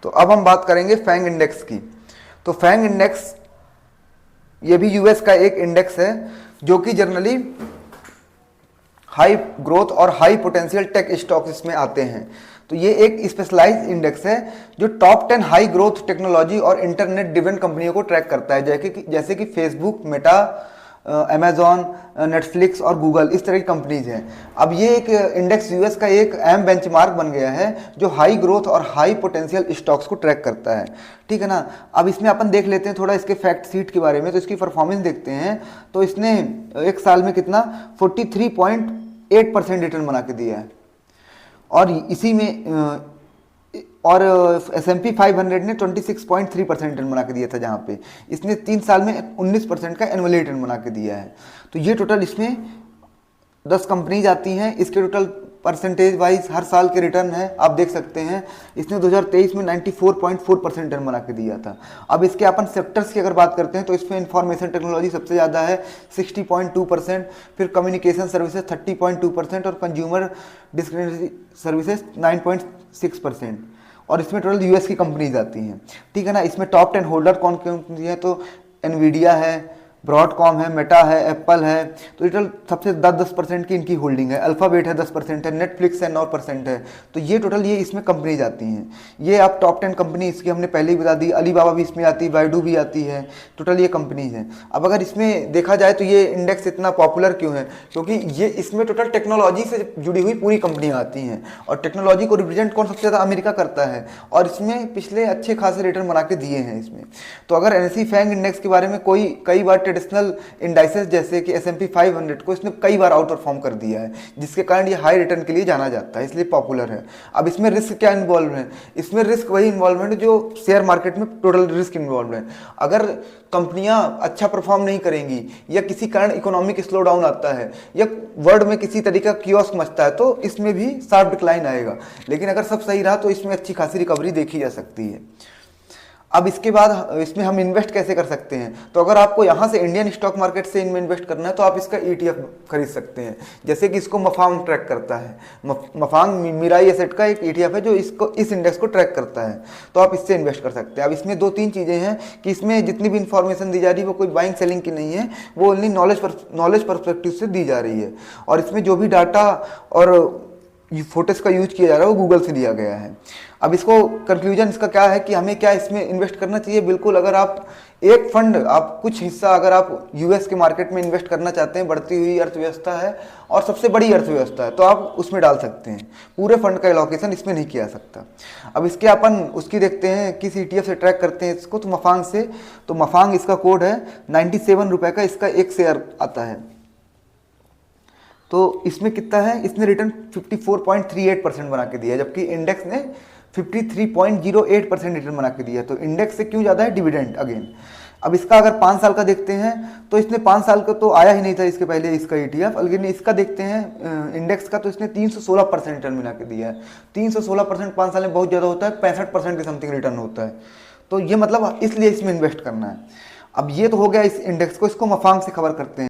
तो अब हम बात करेंगे फैंग इंडेक्स की। तो फैंग इंडेक्स ये भी यूएस का एक इंडेक्स है जो कि जनरली हाई ग्रोथ और हाई पोटेंशियल टेक स्टॉक्स इसमें आते हैं। तो ये एक स्पेशलाइज्ड इंडेक्स है जो टॉप 10 हाई ग्रोथ टेक्नोलॉजी और इंटरनेट ड्रिवन कंपनियों को ट्रैक करता है, जैसे कि फेसबुक, मेटा, अमेजॉन, नेटफ्लिक्स और गूगल, इस तरह की कंपनीज हैं। अब ये एक इंडेक्स यूएस का एक अहम बेंचमार्क बन गया है जो हाई ग्रोथ और हाई पोटेंशियल स्टॉक्स को ट्रैक करता है, ठीक है ना। अब इसमें अपन देख लेते हैं थोड़ा इसके फैक्ट शीट के बारे में। तो इसकी परफॉर्मेंस देखते हैं। तो इसने एक साल में कितना 43.8% रिटर्न बना के दिया है, और इसी में और S&P 500 ने 26.3% रिटर्न बना के दिया था, जहाँ पे इसने 3 साल में 19% का एनुअल रिटर्न बना के दिया है। तो ये टोटल इसमें 10 कंपनीज आती हैं। इसके टोटल परसेंटेज वाइज हर साल के रिटर्न है, आप देख सकते हैं। इसने 2023 में 94.4% रिटर्न बना के दिया था। अब इसके अपन सेक्टर्स की अगर बात करते हैं तो इसमें इंफॉर्मेशन टेक्नोलॉजी सबसे ज़्यादा है 60.2%, फिर कम्युनिकेशन सर्विसेज 30.2% और कंज्यूमर डिस्क्रिशनरी सर्विसेज 9.6%। और इसमें टोटल यूएस की कंपनीज आती हैं, ठीक है ना। इसमें टॉप 10 होल्डर कौन कौन है, तो एनवीडिया है, ब्रॉडकॉम है, मेटा है, एप्पल है। तो टोटल सबसे 10% की इनकी होल्डिंग है। अल्फ़ाबेट है 10% है, नेटफ्लिक्स है 9% है। तो ये टोटल ये इसमें कंपनीज आती हैं। ये आप टॉप 10 कंपनी इसकी हमने पहले ही बता दी। अलीबाबा भी इसमें आती है, बायडू भी आती है। टोटल ये कंपनीज हैं। अब अगर इसमें देखा जाए तो ये इंडेक्स इतना पॉपुलर क्यों है, क्योंकि ये इसमें टोटल टेक्नोलॉजी से जुड़ी हुई पूरी कंपनियाँ आती हैं, और टेक्नोलॉजी को रिप्रेजेंट कौन सबसे ज़्यादा अमेरिका करता है, और इसमें पिछले अच्छे खासे रिटर्न बना के दिए हैं इसमें। तो अगर एनएसई फैंग इंडेक्स के बारे में कई बार ट्रेडिशनल इंडाइसेस जैसे कि S&P 500 को इसने कई बार आउट परफॉर्म कर दिया है, जिसके कारण ये हाई रिटर्न के लिए जाना जाता है, इसलिए पॉपुलर है। अब इसमें रिस्क क्या इन्वॉल्व है, इसमें रिस्क वही इन्वॉल्वमेंट जो शेयर मार्केट में टोटल रिस्क इन्वॉल्व है। अगर कंपनियां अच्छा परफॉर्म नहीं करेंगी, या किसी कारण इकोनॉमिक स्लो डाउन आता है, या वर्ल्ड में किसी तरीका कियोस्क मचता है, तो इसमें भी शार्प डिक्लाइन आएगा। लेकिन अगर सब सही रहा तो इसमें अच्छी खासी रिकवरी देखी जा सकती है। अब इसके बाद इसमें हम इन्वेस्ट कैसे कर सकते हैं, तो अगर आपको यहाँ से इंडियन स्टॉक मार्केट से इनमें इन्वेस्ट करना है तो आप इसका ETF खरीद सकते हैं, जैसे कि इसको मफांग ट्रैक करता है। मफांग मिराई एसेट का एक ETF है जो इस इंडेक्स को ट्रैक करता है, तो आप इससे इन्वेस्ट कर सकते हैं। अब इसमें 2-3 चीज़ें हैं कि इसमें जितनी भी इंफॉर्मेशन दी जा रही है वो कोई बाइंग सेलिंग की नहीं है, वो ओनली नॉलेज परस्पेक्टिव से दी जा रही है। और इसमें जो भी डाटा और फोटोज का यूज किया जा रहा है वो गूगल से लिया गया है। अब इसको कंक्लूजन इसका क्या है कि हमें क्या इसमें इन्वेस्ट करना चाहिए। बिल्कुल, अगर आप एक फंड, आप कुछ हिस्सा अगर आप यूएस के मार्केट में इन्वेस्ट करना चाहते हैं, बढ़ती हुई अर्थव्यवस्था है और सबसे बड़ी अर्थव्यवस्था है, तो आप उसमें डाल सकते हैं। पूरे फंड का एलोकेशन इसमें नहीं किया जा सकता। अब इसके अपन उसकी देखते हैं किस ETF से ट्रैक करते हैं इसको, तो मफांग से। तो मफांग इसका कोड है 97 रुपये का इसका एक शेयर आता है। तो इसमें कितना है, इसने रिटर्न 54.38% बना के दिया है, जबकि इंडेक्स ने 53.08% रिटर्न बना के दिया। तो इंडेक्स से क्यों ज़्यादा है, डिविडेंड अगेन। अब इसका अगर 5 साल का देखते हैं तो इसने 5 साल का तो आया ही नहीं था इसके पहले इसका ETF, लेकिन इसका देखते हैं इंडेक्स का, तो इसने 316% रिटर्न बना के दिया है। 316% 5 साल में बहुत ज़्यादा होता है, 65% के समथिंग रिटर्न होता है। तो ये मतलब इसलिए इसमें इन्वेस्ट करना है। अब ये तो हो गया इस इंडेक्स को, इसको मफांग से कवर करते हैं।